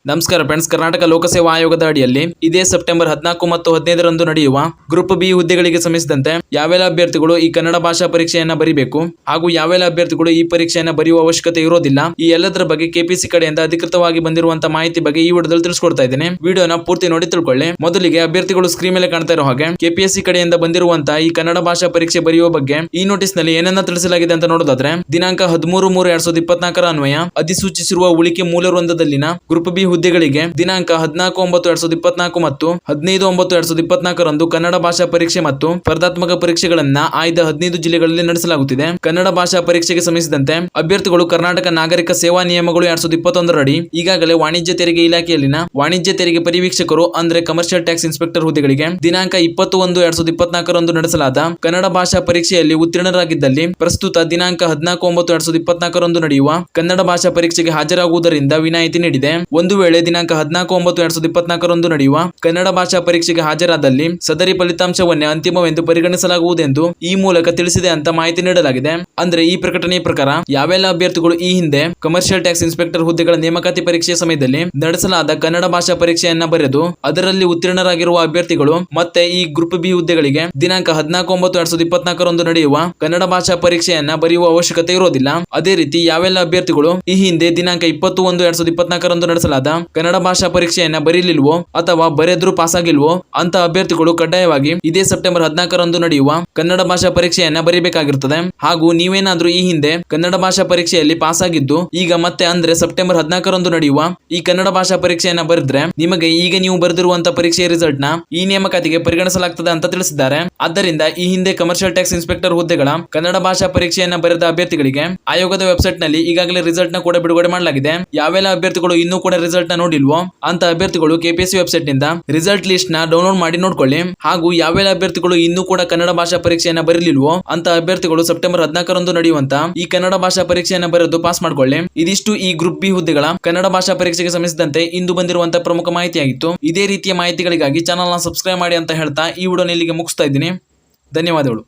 ನಮಸ್ಕಾರ ಫ್ರೆಂಡ್ಸ್. ಕರ್ನಾಟಕ ಲೋಕಸೇವಾ ಆಯೋಗದ ಅಡಿಯಲ್ಲಿ ಇದೇ ಸೆಪ್ಟೆಂಬರ್ 14 ಮತ್ತು 15ರಂದು ನಡೆಯುವ ಗ್ರೂಪ್ ಬಿ ಹುದ್ದೆಗಳಿಗೆ ಸಂಬಂಧಿಸಿದಂತೆ ಯಾವೆಲ್ಲ ಅಭ್ಯರ್ಥಿಗಳು ಈ ಕನ್ನಡ ಭಾಷಾ ಪರೀಕ್ಷೆಯನ್ನ ಬರೀಬೇಕು ಹಾಗೂ ಯಾವೆಲ್ಲ ಅಭ್ಯರ್ಥಿಗಳು ಈ ಪರೀಕ್ಷೆಯನ್ನ ಬರೆಯುವ ಅವಶ್ಯಕತೆ ಇರೋದಿಲ್ಲ, ಈ ಎಲ್ಲದರ ಬಗ್ಗೆ ಕೆಪಿಸಿ ಕಡೆಯಿಂದ ಅಧಿಕೃತವಾಗಿ ಬಂದಿರುವಂತಹ ಮಾಹಿತಿ ಬಗ್ಗೆ ಈ ವಿಡಿಯೋದಲ್ಲಿ ತಿಳಿಸ್ಕೊಡ್ತಾ ಇದ್ದೇನೆ. ವಿಡಿಯೋನ ಪೂರ್ತಿ ನೋಡಿ ತಿಳ್ಕೊಳ್ಳಿ. ಮೊದಲಿಗೆ ಅಭ್ಯರ್ಥಿಗಳು ಸ್ಕ್ರೀನ್ ಮೇಲೆ ಕಾಣ್ತಾ ಇರೋ ಹಾಗೆ ಕೆಪಿಎಸ್ಸಿ ಕಡೆಯಿಂದ ಬಂದಿರುವಂತಹ ಈ ಕನ್ನಡ ಭಾಷಾ ಪರೀಕ್ಷೆ ಬರೆಯುವ ಬಗ್ಗೆ ಈ ನೋಟಿಸ್ ನಲ್ಲಿ ಏನನ್ನ ತಿಳಿಸಲಾಗಿದೆ ಅಂತ ನೋಡೋದಾದ್ರೆ, ದಿನಾಂಕ 13/3/2024 ಅನ್ವಯ ಅಧಿಸೂಚಿಸಿರುವ ಉಳಿಕೆ ಮೂಲ ವೃಂದದಲ್ಲಿನ ಗ್ರೂಪ್ ಬಿ ಹುದ್ದೆಗಳಿಗೆ ದಿನಾಂಕ 14/9/2024 ಮತ್ತು 15/9/2024 ಕನ್ನಡ ಭಾಷಾ ಪರೀಕ್ಷೆ ಮತ್ತು ಸ್ಪರ್ಧಾತ್ಮಕ ಪರೀಕ್ಷೆಗಳನ್ನ ಆಯ್ದ 15 ಜಿಲ್ಲೆಗಳಲ್ಲಿ ನಡೆಸಲಾಗುತ್ತಿದೆ. ಕನ್ನಡ ಭಾಷಾ ಪರೀಕ್ಷೆಗೆ ಸಂಬಂಧಿಸಿದಂತೆ ಅಭ್ಯರ್ಥಿಗಳು ಕರ್ನಾಟಕ ನಾಗರಿಕ ಸೇವಾ ನಿಯಮಗಳು 2021 ರಡಿ ಈಗಾಗಲೇ ವಾಣಿಜ್ಯ ತೆರಿಗೆ ಇಲಾಖೆಯಲ್ಲಿನ ವಾಣಿಜ್ಯ ತೆರಿಗೆ ಪರಿವೀಕ್ಷಕರು ಅಂದ್ರೆ ಕಮರ್ಷಿಯಲ್ ಟ್ಯಾಕ್ಸ್ ಇನ್ಸ್ಪೆಕ್ಟರ್ ಹುದ್ದೆಗಳಿಗೆ ದಿನಾಂಕ 20/1/2024 ನಡೆಸಲಾದ ಕನ್ನಡ ಭಾಷಾ ಪರೀಕ್ಷೆಯಲ್ಲಿ ಉತ್ತೀರ್ಣರಾಗಿದ್ದಲ್ಲಿ ಪ್ರಸ್ತುತ ದಿನಾಂಕ 14/9/2024 ನಡೆಯುವ ಕನ್ನಡ ಭಾಷಾ ಪರೀಕ್ಷೆಗೆ ಹಾಜರಾಗುವುದರಿಂದ ವಿನಾಯಿತಿ ನೀಡಿದೆ. ಒಂದು ವೇಳೆ ದಿನಾಂಕ 14/9/2024 ನಡೆಯುವ ಕನ್ನಡ ಭಾಷಾ ಪರೀಕ್ಷೆಗೆ ಹಾಜರಾದಲ್ಲಿ ಸದರಿ ಫಲಿತಾಂಶವನ್ನೇ ಅಂತಿಮವೆಂದು ಪರಿಗಣಿಸಲಾಗುವುದೆಂದು ಈ ಮೂಲಕ ತಿಳಿಸಿದೆ ಅಂತ ಮಾಹಿತಿ ನೀಡಲಾಗಿದೆ. ಅಂದ್ರೆ ಈ ಪ್ರಕಟಣೆಯ ಪ್ರಕಾರ ಯಾವೆಲ್ಲ ಅಭ್ಯರ್ಥಿಗಳು ಈ ಹಿಂದೆ ಕಮರ್ಷಿಯಲ್ ಟ್ಯಾಕ್ಸ್ ಇನ್ಸ್ಪೆಕ್ಟರ್ ಹುದ್ದೆಗಳ ನೇಮಕಾತಿ ಪರೀಕ್ಷೆಯ ಸಮಯದಲ್ಲಿ ನಡೆಸಲಾದ ಕನ್ನಡ ಭಾಷಾ ಪರೀಕ್ಷೆಯನ್ನ ಬರೆದು ಅದರಲ್ಲಿ ಉತ್ತೀರ್ಣರಾಗಿರುವ ಅಭ್ಯರ್ಥಿಗಳು ಮತ್ತೆ ಈ ಗ್ರೂಪ್ ಬಿ ಹುದ್ದೆಗಳಿಗೆ ದಿನಾಂಕ 14/9/2024 ನಡೆಯುವ ಕನ್ನಡ ಭಾಷಾ ಪರೀಕ್ಷೆಯನ್ನ ಬರೆಯುವ ಅವಶ್ಯಕತೆ ಇರೋದಿಲ್ಲ. ಅದೇ ರೀತಿ ಯಾವೆಲ್ಲ ಅಭ್ಯರ್ಥಿಗಳು ಈ ಹಿಂದೆ ದಿನಾಂಕ 20/1/2024 ನಡೆಸಲಾದ ಕನ್ನಡ ಭಾಷಾ ಪರೀಕ್ಷೆಯನ್ನ ಬರೀಲಿಲ್ವೋ ಅಥವಾ ಬರೆದ್ರು ಪಾಸ್ ಆಗಿಲ್ವೋ ಅಂತ ಅಭ್ಯರ್ಥಿಗಳು ಕಡ್ಡಾಯವಾಗಿ ಇದೇ ಸೆಪ್ಟೆಂಬರ್ 14 ನಡೆಯುವ ಕನ್ನಡ ಭಾಷಾ ಪರೀಕ್ಷೆಯನ್ನ ಬರೀಬೇಕಾಗಿರುತ್ತದೆ. ಹಾಗೂ ನೀವೇನಾದ್ರೂ ಈ ಹಿಂದೆ ಕನ್ನಡ ಭಾಷಾ ಪರೀಕ್ಷೆಯಲ್ಲಿ ಪಾಸ್ ಆಗಿದ್ದು ಈಗ ಮತ್ತೆ ಅಂದ್ರೆ ಸೆಪ್ಟೆಂಬರ್ 14 ನಡೆಯುವ ಈ ಕನ್ನಡ ಭಾಷಾ ಪರೀಕ್ಷೆಯನ್ನ ಬರೆದ್ರೆ ನಿಮಗೆ ಈಗ ನೀವು ಬರೆದಿರುವಂತಹ ಪರೀಕ್ಷೆಯ ರಿಸಲ್ಟ್ ನ ಈ ನೇಮಕಾತಿಗೆ ಪರಿಗಣಿಸಲಾಗ್ತದೆ ಅಂತ ತಿಳಿಸಿದ್ದಾರೆ. ಆದ್ದರಿಂದ ಈ ಹಿಂದೆ ಕಮರ್ಷಿಯಲ್ ಟ್ಯಾಕ್ಸ್ ಇನ್ಸ್ಪೆಕ್ಟರ್ ಹುದ್ದೆಗಳ ಕನ್ನಡ ಭಾಷಾ ಪರೀಕ್ಷೆಯನ್ನ ಬರೆದ ಅಭ್ಯರ್ಥಿಗಳಿಗೆ ಆಯೋಗದ ವೆಬ್ಸೈಟ್ ನಲ್ಲಿ ಈಗಾಗಲೇ ರಿಸಲ್ಟ್ ನ ಕೂಡ ಬಿಡುಗಡೆ ಮಾಡಲಾಗಿದೆ. ಯಾವೆಲ್ಲ ಅಭ್ಯರ್ಥಿಗಳು ಇನ್ನೂ ಕೂಡ ರಿಸಲ್ಟ್ ನ ನೋಡಿಲ್ವೋ ಅಂತ ಅಭ್ಯರ್ಥಿಗಳು ಕೆಪಿಎಸ್ಸಿ ವೆಬ್ಸೈಟ್ ನಿಂದ ರಿಸಲ್ಟ್ ಲಿಸ್ಟ್ ನ ಡೌನ್ಲೋಡ್ ಮಾಡಿ ನೋಡ್ಕೊಳ್ಳಿ. ಹಾಗೂ ಯಾವೆಲ್ಲ ಅಭ್ಯರ್ಥಿಗಳು ಇನ್ನೂ ಕೂಡ ಕನ್ನಡ ಭಾಷಾ ಪರೀಕ್ಷೆಯನ್ನ ಬರೀಲಿಲ್ವೋ ಅಂತ ಅಭ್ಯರ್ಥಿಗಳು ಸೆಪ್ಟೆಂಬರ್ 14 ನಡೆಯುವಂತ ಈ ಕನ್ನಡ ಭಾಷಾ ಪರೀಕ್ಷೆಯನ್ನ ಬರೆದು ಪಾಸ್ ಮಾಡ್ಕೊಳ್ಳಿ. ಇದಿಷ್ಟು ಈ ಗ್ರೂಪ್ ಬಿ ಹುದ್ದೆಗಳ ಕನ್ನಡ ಭಾಷಾ ಪರೀಕ್ಷೆಗೆ ಸಂಬಂಧಿಸಿದಂತೆ ಇಂದು ಬಂದಿರುವಂತಹ ಪ್ರಮುಖ ಮಾಹಿತಿಯಾಗಿತ್ತು. ಇದೇ ರೀತಿಯ ಮಾಹಿತಿಗಳಿಗಾಗಿ ಚಾನಲ್ ನ ಸಬ್ಸ್ಕ್ರೈಬ್ ಮಾಡಿ ಅಂತ ಹೇಳ್ತಾ ಈ ವಿಡಿಯೋನ ಇಲ್ಲಿಗೆ ಮುಗಿಸ್ತಾ ಇದ್ದೀನಿ. ಧನ್ಯವಾದಗಳು.